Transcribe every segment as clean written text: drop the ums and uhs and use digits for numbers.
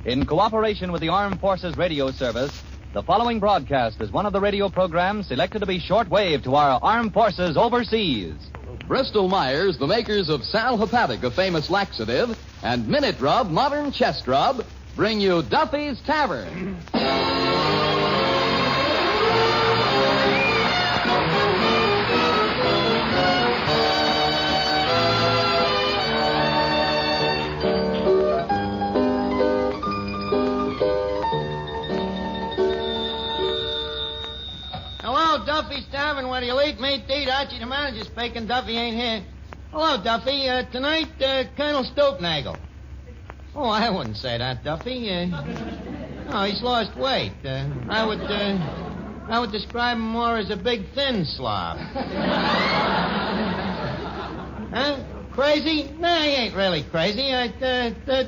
In cooperation with the Armed Forces Radio Service, the following broadcast is one of the radio programs selected to be shortwave to our armed forces overseas. Bristol Myers, the makers of Sal Hepatic, a famous laxative, and Minute Rub, modern chest rub, bring you Duffy's Tavern. Duffy's Tavern, where you'll eat, meat, eat. Archie, the manager's speaking. Duffy ain't here. Hello, Duffy. Tonight, Colonel Stoopnagel. Oh, I wouldn't say that, Duffy. No, he's lost weight. I would describe him more as a big, thin slob. Huh? Crazy? No, he ain't really crazy. I'd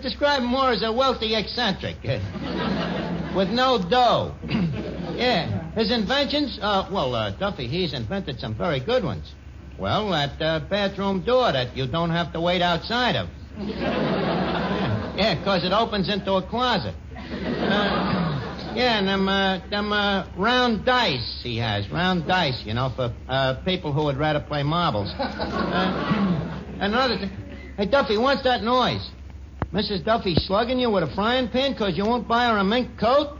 describe him more as a wealthy eccentric. With no dough. Yeah. His inventions? Duffy, he's invented some very good ones. Well, that bathroom door that you don't have to wait outside of. Yeah, because it opens into a closet. And them round dice he has. Round dice, for people who would rather play marbles. Another thing. Hey, Duffy, what's that noise? Mrs. Duffy slugging you with a frying pan because you won't buy her a mink coat?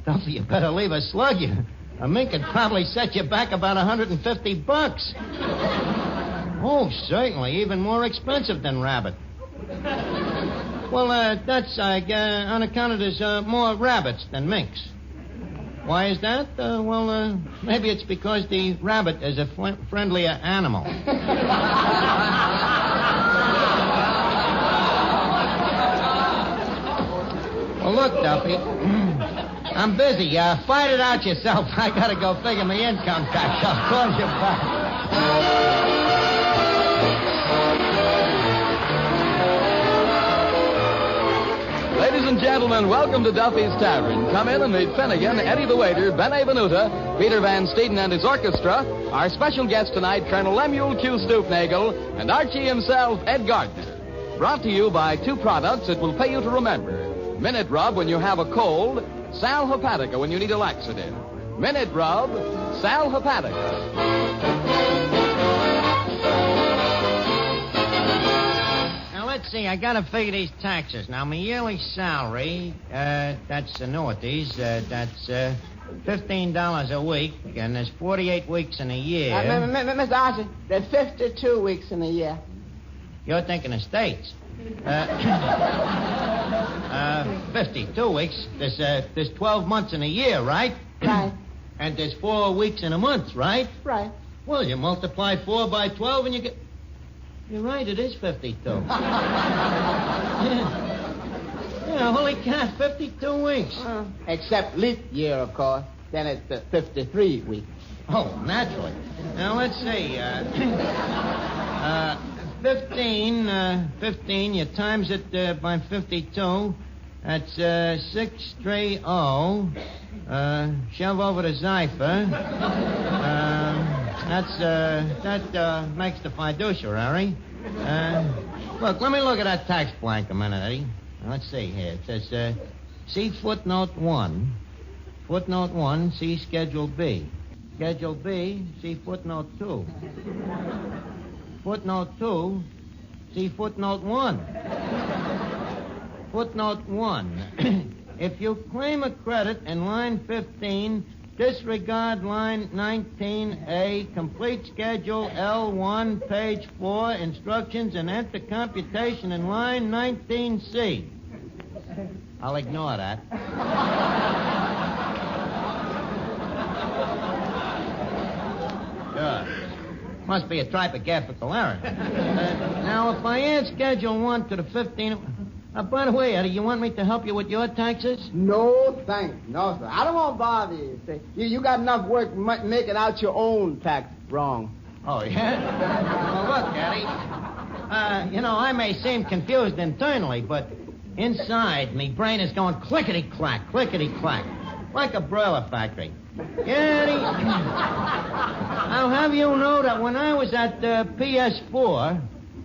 Duffy, you better leave her slug you. A mink could probably set you back about $150. Oh, certainly. Even more expensive than rabbit. Well, that's on account of there's more rabbits than minks. Why is that? Maybe it's because the rabbit is a friendlier animal. Well, look, Duffy. I'm busy. Fight it out yourself. I gotta go figure my income tax. I'll call you back. Ladies and gentlemen, welcome to Duffy's Tavern. Come in and meet Finnegan, Eddie the waiter, Ben Venuta, Peter Van Steeden and his orchestra, our special guest tonight, Colonel Lemuel Q. Stoopnagel, and Archie himself, Ed Gardner. Brought to you by two products that will pay you to remember. Minute Rub when you have a cold, Sal Hepatica when you need a laxative. Minute Rub, Sal Hepatica. Now, let's see. I gotta figure these taxes. Now, my yearly salary, that's annuities, that's $15 a week, and there's 48 weeks in a year. Mr. Archie, there's 52 weeks in a year. You're thinking of states. 52 weeks. There's 12 months in a year, right? Right. And there's 4 weeks in a month, right? Right. Well, you multiply 4 by 12 and you get... You're right, it is 52. Yeah, holy cow, 52 weeks. Except leap year, of course. Then it's 53 weeks. Oh, naturally. Now, let's see. 15, you times it by 52. That's 630. Shove over the Zypher. That makes the fiduciary. Look, let me look at that tax blank a minute, Eddie. Now, let's see here. It says, see footnote 1. Footnote 1, see Schedule B. Schedule B, see footnote 2. Footnote 2, see footnote 1. Footnote 1. If you claim a credit in line 15, disregard line 19A, complete schedule L1, page 4, instructions, and enter computation in line 19C. I'll ignore that. Good. Must be a typographical error. Now, if I add Schedule 1 to the 15... by the way, Eddie, you want me to help you with your taxes? No, thanks. No, sir. I don't want to bother you. See, you got enough work making out your own tax wrong. Oh, yeah? Well, look, Eddie. I may seem confused internally, but inside, me brain is going clickety-clack, clickety-clack, like a broiler factory. Yeah, Eddie. I'll have you know that when I was at PS4,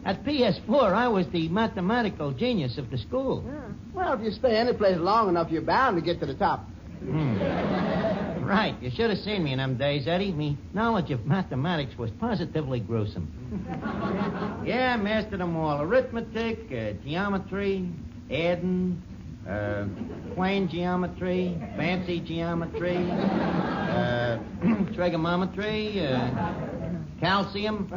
At PS4, I was the mathematical genius of the school. Yeah. Well, if you stay any place long enough, you're bound to get to the top. Right. You should have seen me in them days, Eddie. Me knowledge of mathematics was positively gruesome. Yeah, I mastered them all. Arithmetic, geometry, adding, plane geometry, fancy geometry, trigonometry, calcium,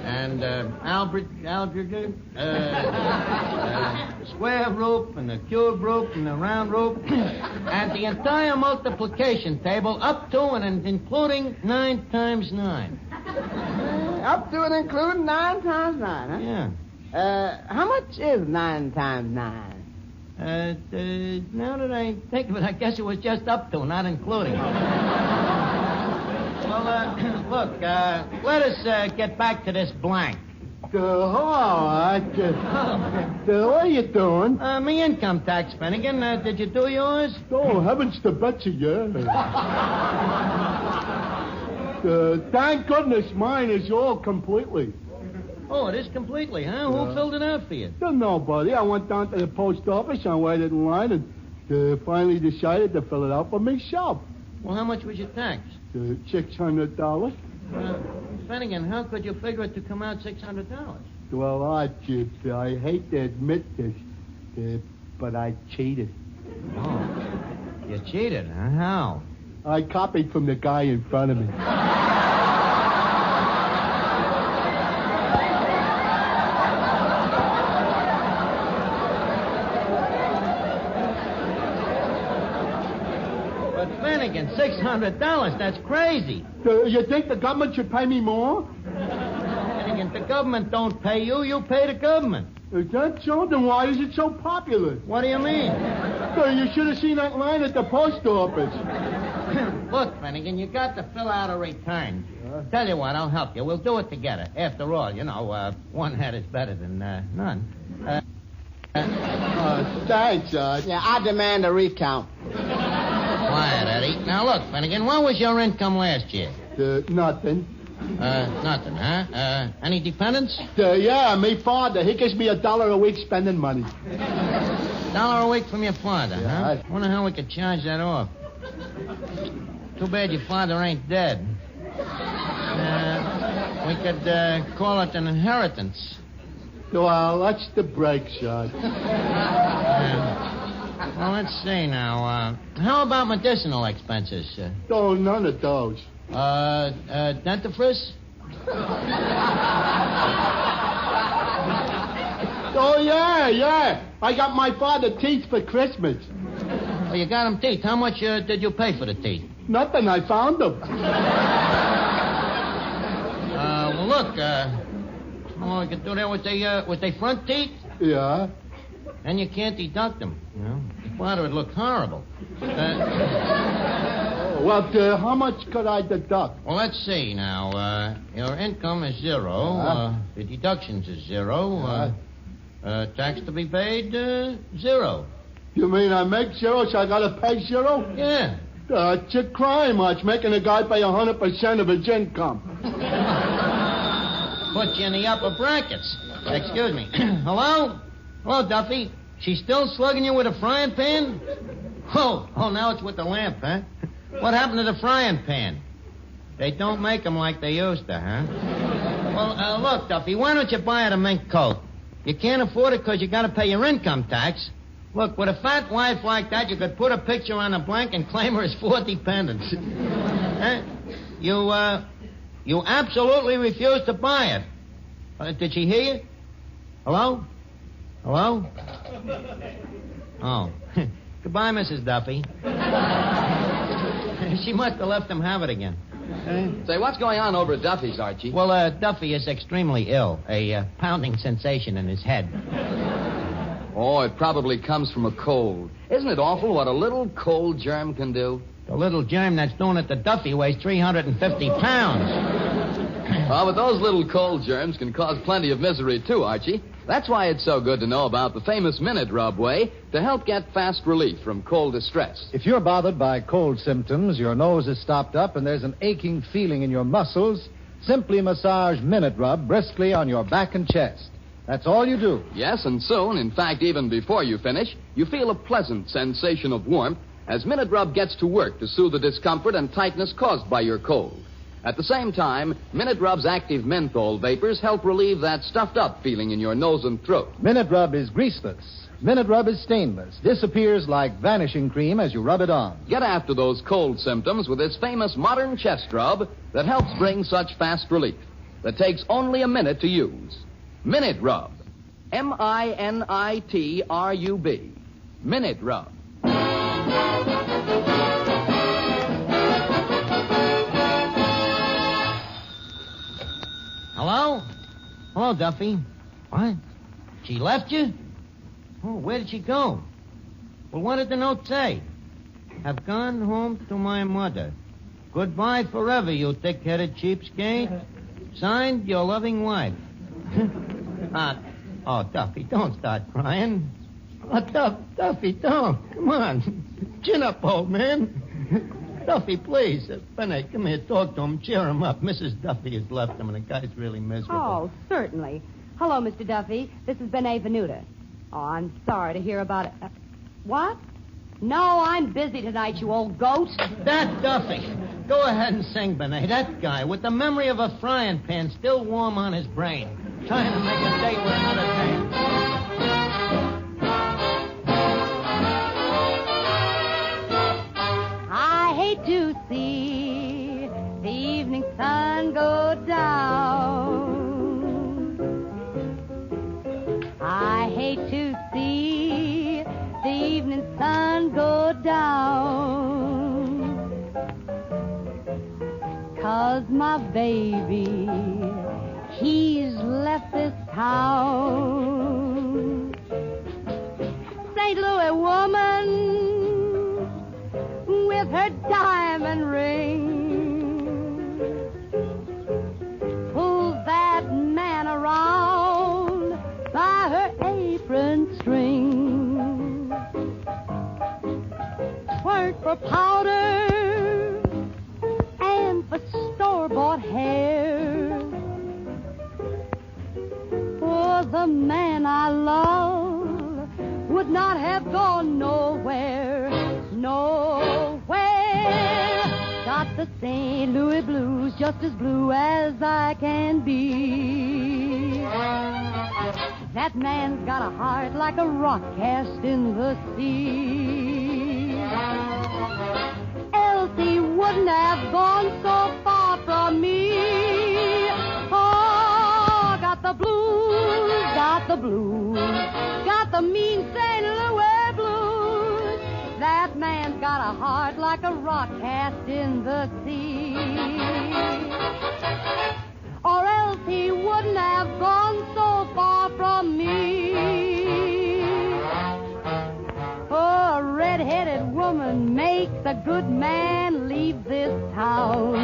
and algebra, square root, and the cube root, and the round root, and the entire multiplication table up to and including 9 times 9. Up to and including 9 times 9, huh? Yeah. How much is 9 times 9? Now that I think of it, I guess it was just up to, not including. Well, look, let us get back to this blank. What are you doing? Me income tax, Finnegan. Did you do yours? Oh, heavens to Betsy, yeah. Thank goodness mine is all completely. Oh, it is completely, huh? Who filled it out for you? Nobody. I went down to the post office and waited in line and finally decided to fill it out for myself. Well, how much was your tax? $600. Finnegan, how could you figure it to come out $600? Well, Archie, I hate to admit this, but I cheated. Oh, you cheated, huh? How? I copied from the guy in front of me. Finnegan, $600, that's crazy. You think the government should pay me more? Finnegan, the government don't pay you, you pay the government. Is that so? Then why is it so popular? What do you mean? You should have seen that line at the post office. Look, Finnegan, you got to fill out a return. Tell you what, I'll help you. We'll do it together. After all, you know, one head is better than none. Thanks, Arch. Yeah, I demand a recount. Quiet, Eddie. Now, look, Finnegan, what was your income last year? Nothing. Nothing, huh? Any dependents? Yeah, me father. He gives me $1 a week spending money. $1 a week from your father, huh? Wonder how we could charge that off. Too bad your father ain't dead. We could call it an inheritance. Well, that's the break, shot. Well, let's see now. How about medicinal expenses? Oh, none of those. Dentifrice? Oh, yeah. I got my father teeth for Christmas. Oh, you got him teeth. How much did you pay for the teeth? Nothing. I found them. Well, look, we could do that with the front teeth? Yeah. And you can't deduct them, you know. Your father would look horrible. Well, how much could I deduct? Well, let's see now. Your income is 0. The deductions is 0. Tax to be paid, 0. You mean I make 0, so I got to pay 0? Yeah. It's a crime, Arch, making a guy pay 100% of his income. Put you in the upper brackets. Excuse me. Hello? Hello, Duffy. She's still slugging you with a frying pan? Oh, now it's with the lamp, huh? What happened to the frying pan? They don't make them like they used to, huh? Well, look, Duffy, why don't you buy her a mink coat? You can't afford it because you got to pay your income tax. Look, with a fat wife like that, you could put a picture on a blank and claim her as 4 dependents. Huh? You absolutely refuse to buy it. Did she hear you? Hello? Hello? Oh. Goodbye, Mrs. Duffy. She must have left him have it again. Say, what's going on over at Duffy's, Archie? Well, Duffy is extremely ill. A pounding sensation in his head. Oh, it probably comes from a cold. Isn't it awful what a little cold germ can do? The little germ that's doing it to Duffy weighs 350 pounds. Oh, but those little cold germs can cause plenty of misery, too, Archie. That's why it's so good to know about the famous Minute Rub Way to help get fast relief from cold distress. If you're bothered by cold symptoms, your nose is stopped up, and there's an aching feeling in your muscles, Simply massage Minute Rub briskly on your back and chest. That's all you do. Yes, and soon, in fact, even before you finish, you feel a pleasant sensation of warmth as Minute Rub gets to work to soothe the discomfort and tightness caused by your cold. At the same time, Minute Rub's active menthol vapors help relieve that stuffed-up feeling in your nose and throat. Minute Rub is greaseless. Minute Rub is stainless. Disappears like vanishing cream as you rub it on. Get after those cold symptoms with this famous modern chest rub that helps bring such fast relief. That takes only a minute to use. Minute Rub. M-I-N-I-T-R-U-B. Minute Rub. Hello? Hello, Duffy. What? She left you? Oh, where did she go? Well, what did the note say? Have gone home to my mother. Goodbye forever, you thick-headed cheapskate. Signed, your loving wife. Duffy, don't start crying. Duffy, don't. Come on. Chin up, old man. Duffy, please. Benny, come here. Talk to him. Cheer him up. Mrs. Duffy has left him, and the guy's really miserable. Oh, certainly. Hello, Mr. Duffy. This is Benevenuta. Oh, I'm sorry to hear about it. What? No, I'm busy tonight, you old ghost. That Duffy. Go ahead and sing, Benet. That guy, with the memory of a frying pan still warm on his brain. Trying to make a date with another man. I hate to see the evening sun go down. I hate to see the evening sun go down. 'Cause my baby, he's left this town. St. Louis woman with her diamond ring pulls that man around by her apron string. Twerk for powder and for store-bought hair. For the man I love would not have gone nowhere, nowhere. Got the St. Louis blues, just as blue as I can be. That man's got a heart like a rock cast in the sea. Else he wouldn't have gone so far from me. Oh, got the blues, got the blues, got the mean St. Louis blues. That man's got a heart like a rock cast in the sea. Or else he wouldn't have gone so far from me. Oh, a red-headed woman makes a good man leave this town.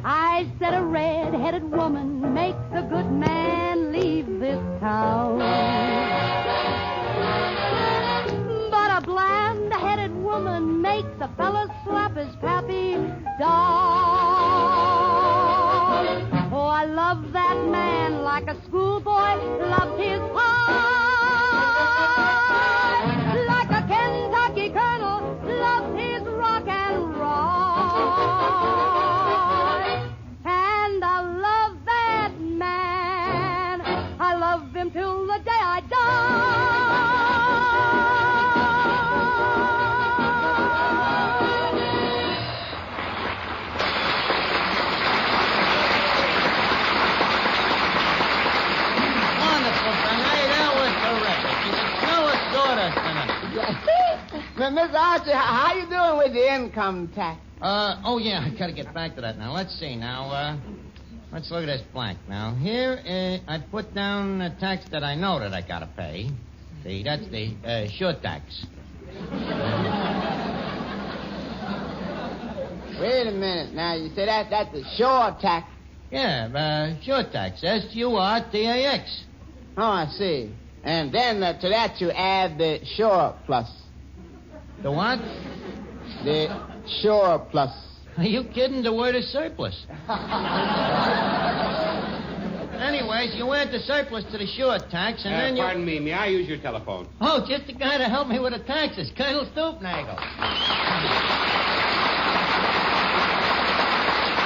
I said a red-headed woman makes a good man leave this town. But a bland-headed woman makes a fella slap his pappy dog. Oh, I love that man like a schoolboy loves his pie. Like a Kentucky colonel loves his rock and roll. And I love that man. I love him till the day I die. Miss Archie, how you doing with the income tax? Yeah, I gotta get back to that now. Let's see now, let's look at this blank now. Here, I put down the tax that I know that I gotta pay. See, that's the, sure tax. Wait a minute now. You say that's the sure tax? Yeah, sure tax. S-U-R-T-A-X. Oh, I see. And then to that you add the sure plus. The what? The sure plus. Are you kidding? The word is surplus. Anyways, you add the surplus to the sure tax, and then you... Pardon me. May I use your telephone? Oh, just the guy to help me with the taxes, Colonel Stoopnagel.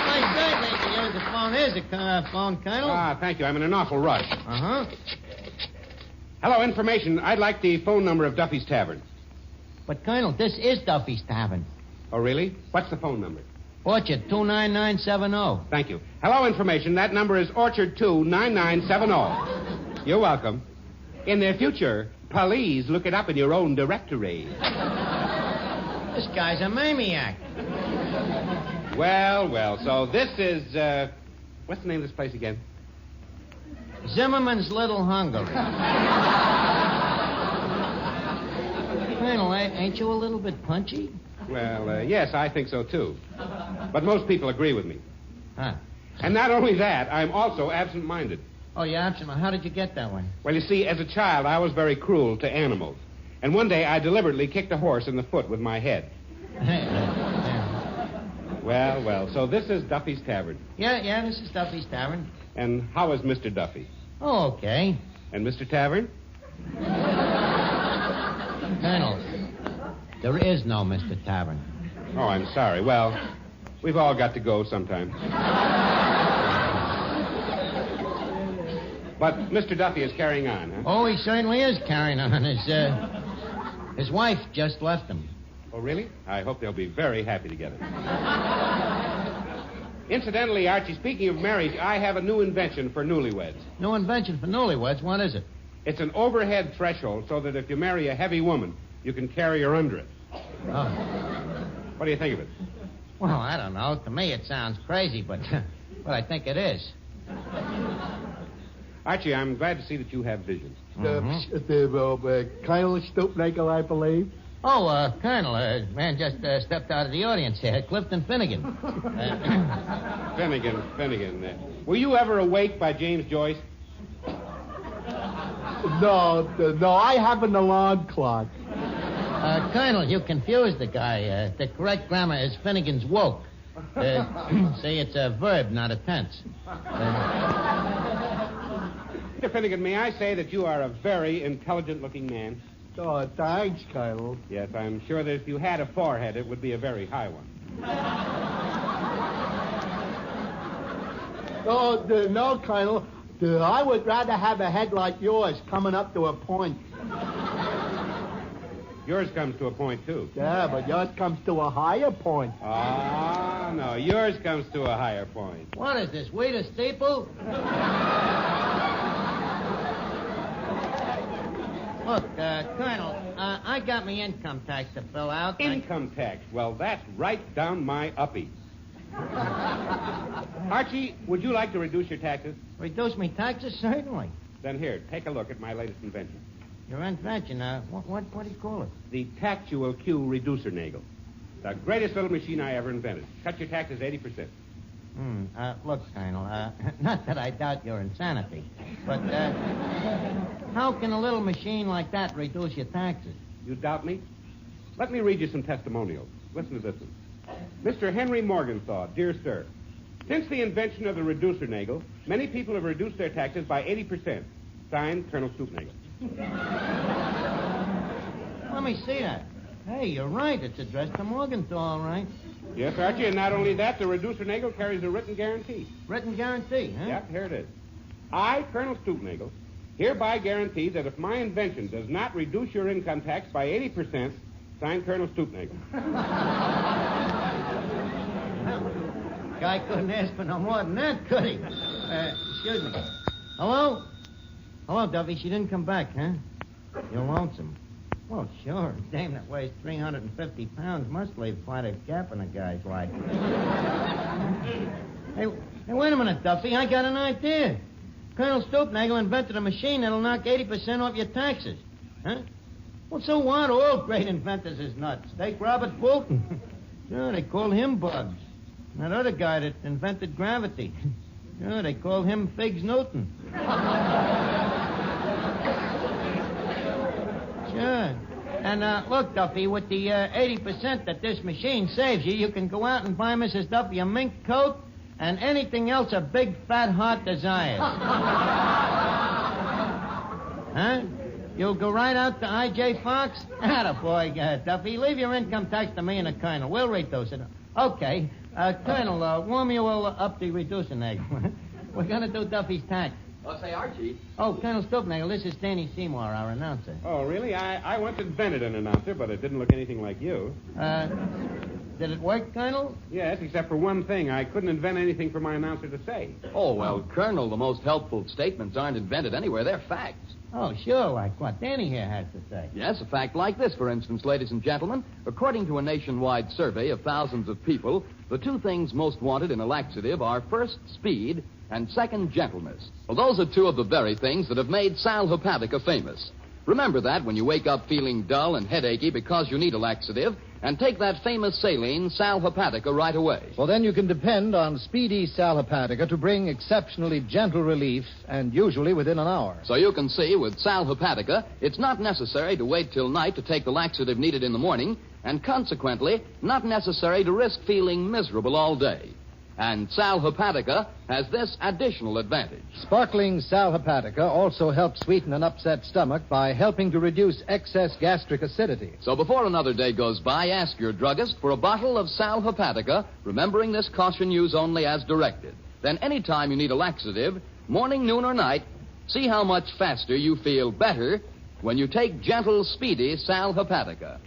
I certainly can use the phone. Here's the phone, Colonel. Ah, thank you. I'm in an awful rush. Uh-huh. Hello, information. I'd like the phone number of Duffy's Tavern. But, Colonel, this is Duffy's Tavern. Oh, really? What's the phone number? Orchard 29970. Thank you. Hello, information. That number is Orchard 29970. You're welcome. In the future, please look it up in your own directory. This guy's a maniac. Well, so this is, what's the name of this place again? Zimmerman's Little Hungary. Colonel, ain't you a little bit punchy? Well, yes, I think so, too. But most people agree with me. Huh. And not only that, I'm also absent-minded. Oh, you're absent. How did you get that way? Well, you see, as a child, I was very cruel to animals. And one day, I deliberately kicked a horse in the foot with my head. Well, so this is Duffy's Tavern. Yeah, this is Duffy's Tavern. And how is Mr. Duffy? Oh, okay. And Mr. Tavern? Colonel, there is no Mr. Tavern. Oh, I'm sorry. Well, we've all got to go sometime. But Mr. Duffy is carrying on, huh? Oh, he certainly is carrying on. His wife just left him. Oh, really? I hope they'll be very happy together. Incidentally, Archie, speaking of marriage, I have a new invention for newlyweds. New invention for newlyweds? What is it? It's an overhead threshold so that if you marry a heavy woman, you can carry her under it. Oh. What do you think of it? Well, I don't know. To me, it sounds crazy, but I think it is. Archie, I'm glad to see that you have vision. Colonel Stoopnagel, I believe. Oh, Colonel, man just stepped out of the audience here. Clifton Finnegan. Finnegan. Were you ever awake by James Joyce? No, I have an alarm clock. Colonel, you confused the guy. The correct grammar is Finnegan's woke. See, it's a verb, not a tense. Mr. Finnegan, may I say that you are a very intelligent-looking man? Oh, thanks, Colonel. Yes, I'm sure that if you had a forehead, it would be a very high one. No, Colonel. I would rather have a head like yours coming up to a point. Yours comes to a point, too. Yeah, but yours comes to a higher point. Ah, no, yours comes to a higher point. What is this, weed a steeple? Look, Colonel, I got me income tax to fill out. Income tax? Well, that's right down my uppie. Archie, would you like to reduce your taxes? Reduce me taxes? Certainly. Then here, take a look at my latest invention. Your invention? What do you call it? The Tactual Q Reducer Nagel. The greatest little machine I ever invented. Cut your taxes 80%. Look, Colonel, not that I doubt your insanity, but how can a little machine like that reduce your taxes? You doubt me? Let me read you some testimonials. Listen to this one. Mr. Henry Morgenthau, dear sir, since the invention of the reducer nagel, many people have reduced their taxes by 80%. Signed, Colonel Stoopnagel. Let me see that. Hey, you're right. It's addressed to Morgenthau, all right. Yes, Archie, and not only that, the reducer nagel carries a written guarantee. Written guarantee, huh? Yep, here it is. I, Colonel Stoopnagel, hereby guarantee that if my invention does not reduce your income tax by 80%, signed, Colonel Stoopnagel. Guy couldn't ask for no more than that, could he? Excuse me. Hello? Hello, Duffy. She didn't come back, huh? You're lonesome. Well, sure. A dame that weighs 350 pounds must leave quite a gap in a guy's life. Hey, wait a minute, Duffy. I got an idea. Colonel Stoopnagel invented a machine that'll knock 80% off your taxes. Huh? Well, so what? All great inventors is nuts. Take Robert Fulton. Sure, they called him Bugs. And that other guy that invented gravity. Sure, they called him Figs Newton. Sure. And look, Duffy, with the 80% that this machine saves you, you can go out and buy Mrs. Duffy a mink coat and anything else a big fat heart desires. Huh? You'll go right out to I.J. Fox? Attaboy, Duffy. Leave your income tax to me and the Colonel. We'll reduce it. Okay. Colonel, warm you all up the reducing egg. We're going to do Duffy's tax. Oh, say, Archie. Oh, Colonel Stoopnagel, this is Danny Seymour, our announcer. Oh, really? I once invented an announcer, but it didn't look anything like you. Did it work, Colonel? Yes, except for one thing. I couldn't invent anything for my announcer to say. Oh, well, Colonel, the most helpful statements aren't invented anywhere. They're facts. Oh, sure, like what Danny here has to say. Yes, a fact like this, for instance, ladies and gentlemen. According to a nationwide survey of thousands of people, the two things most wanted in a laxative are first, speed, and second, gentleness. Well, those are two of the very things that have made Sal Hepatica famous. Remember that when you wake up feeling dull and headachy because you need a laxative, and take that famous saline, Sal Hepatica, right away. Well, then you can depend on speedy Sal Hepatica to bring exceptionally gentle relief, and usually within an hour. So you can see, with Sal Hepatica, it's not necessary to wait till night to take the laxative needed in the morning, and consequently, not necessary to risk feeling miserable all day. And Sal Hepatica has this additional advantage. Sparkling Sal Hepatica also helps sweeten an upset stomach by helping to reduce excess gastric acidity. So before another day goes by, ask your druggist for a bottle of Sal Hepatica, remembering this caution: use only as directed. Then any time you need a laxative, morning, noon, or night, see how much faster you feel better when you take gentle, speedy Sal Hepatica.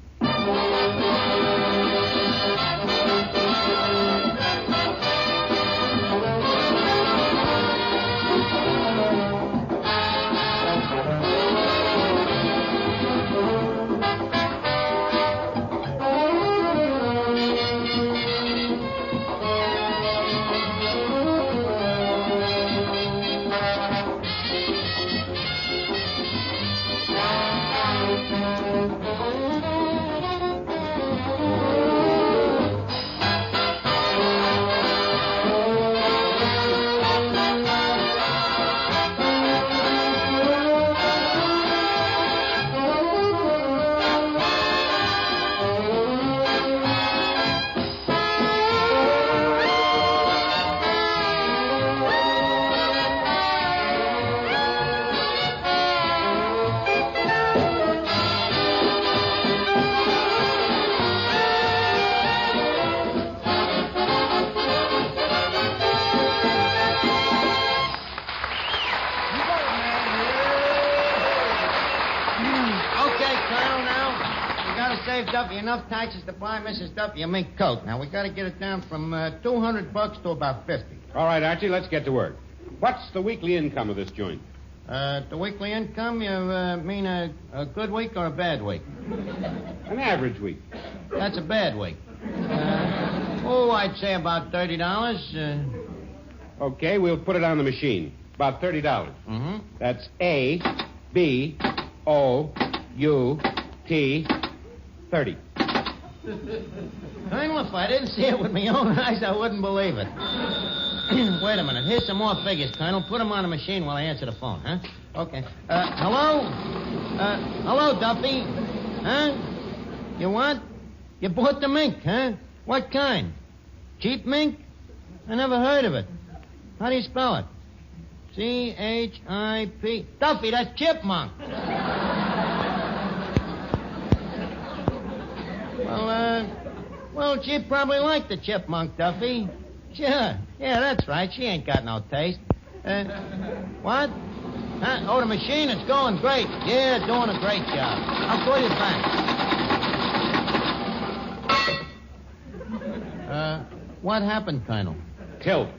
Duffy enough taxes to buy Mrs. Duffy a mink coat. Now, we got to get it down from $200 to about $50. All right, Archie, let's get to work. What's the weekly income of this joint? The weekly income, you mean a good week or a bad week? An average week. That's a bad week. I'd say about $30. Okay, we'll put it on the machine. About $30. Mm-hmm. That's A, B, O, U, T, 30. Colonel, if I didn't see it with my own eyes, I wouldn't believe it. Wait a minute. Here's some more figures, Colonel. Put them on the machine while I answer the phone, huh? Okay. Hello? Hello, Duffy? Huh? You what? You bought the mink, huh? What kind? Cheap mink? I never heard of it. How do you spell it? C-H-I-P. Duffy, that's chipmunk. Well, she'd probably like the chipmunk, Duffy. Sure. Yeah, that's right. She ain't got no taste. What? Huh? Oh, the machine, it's going great. Yeah, doing a great job. I'll call you back. What happened, Colonel? Tilt.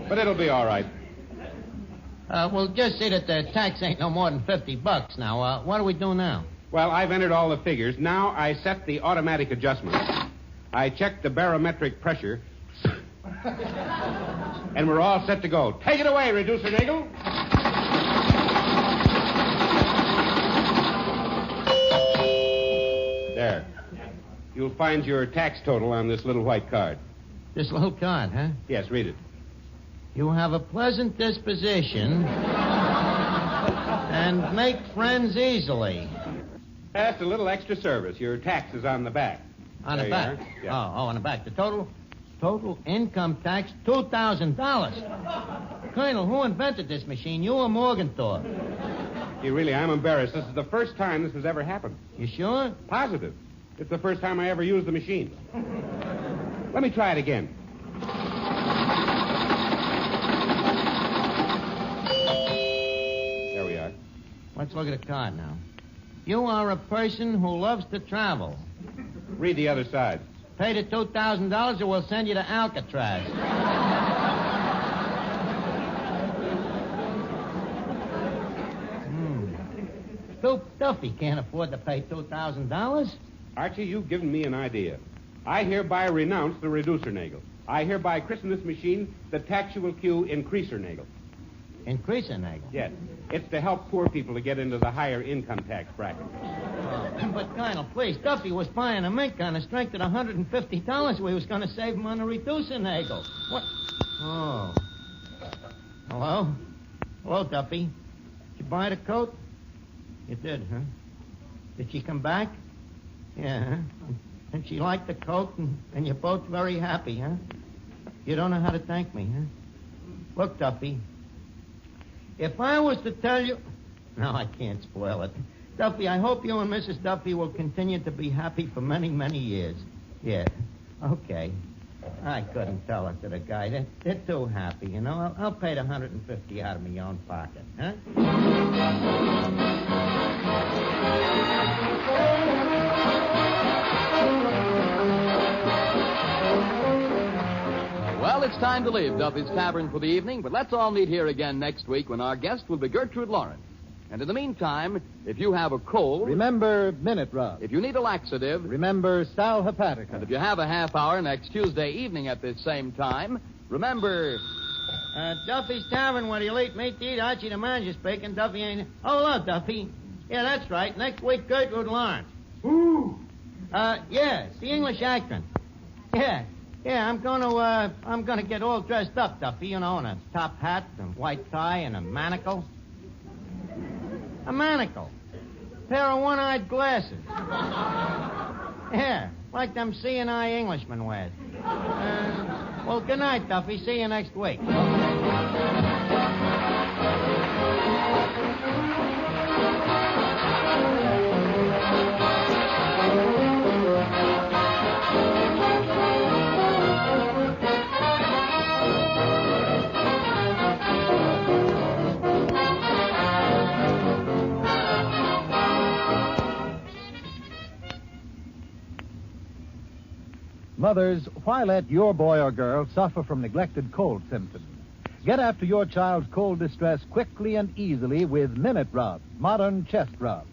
But it'll be all right. Well, just see that the tax ain't no more than $50 now. What do we do now? Well, I've entered all the figures. Now I set the automatic adjustment. I checked the barometric pressure. And we're all set to go. Take it away, Reducer Nagel. There. You'll find your tax total on this little white card. This little card, huh? Yes, read it. You have a pleasant disposition. And make friends easily. That's a little extra service. Your tax is on the back. On There the you back? are. Yeah. Oh, on the back. The total income tax, $2,000. Colonel, who invented this machine, you or Morgenthau? I'm embarrassed. This is the first time this has ever happened. You sure? Positive. It's the first time I ever used the machine. Let me try it again. There we are. Let's look at the card now. You are a person who loves to travel. Read the other side. Pay the $2,000 or we'll send you to Alcatraz. Duffy can't afford to pay $2,000. Archie, you've given me an idea. I hereby renounce the reducer nagel. I hereby christen this machine the Taxual Q Increaser nagel. Increaser nagel? Yes. It's to help poor people to get into the higher income tax bracket. But, Colonel, please, Duffy was buying a mink on the strength of $150 we was going to save him on the reducer nagel. What? Oh. Hello? Hello, Duffy. Did you buy the coat? You did, huh? Did she come back? Yeah, huh? And she liked the coat, and you're both very happy, huh? You don't know how to thank me, huh? Look, Duffy, if I was to tell you... No, I can't spoil it. Duffy, I hope you and Mrs. Duffy will continue to be happy for many, many years. Yeah, okay. I couldn't tell it to the guy. They're too happy, you know. I'll pay the $150 out of my own pocket, huh? Well, it's time to leave Duffy's Tavern for the evening, but let's all meet here again next week when our guest will be Gertrude Lawrence. And in the meantime, if you have a cold... Remember Minute Rub. If you need a laxative... Remember Sal Hepatica. And if you have a half hour next Tuesday evening at this same time, remember... Duffy's Tavern, where the elite meet to eat. Archie, the manager, speaking. Duffy ain't... Oh, hello, Duffy. Yeah, that's right. Next week, Gertrude Lawrence. Ooh. Yeah, the English actress. Yeah, I'm gonna get all dressed up, Duffy, you know, in a top hat and white tie and a manacle. A manacle. Pair of one-eyed glasses. Yeah, like them C&I Englishmen wears. Well, good night, Duffy. See you next week. Mothers, why let your boy or girl suffer from neglected cold symptoms? Get after your child's cold distress quickly and easily with Minute Rub, modern chest rub.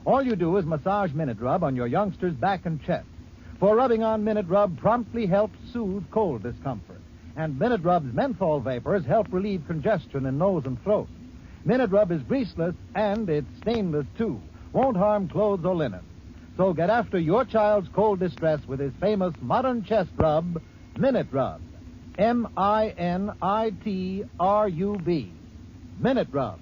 All you do is massage Minute Rub on your youngster's back and chest. For rubbing on Minute Rub promptly helps soothe cold discomfort. And Minute Rub's menthol vapors help relieve congestion in nose and throat. Minute Rub is greaseless and it's stainless, too. Won't harm clothes or linen. So get after your child's cold distress with his famous modern chest rub, Minute Rub. M-I-N-I-T-R-U-B. Minute Rub.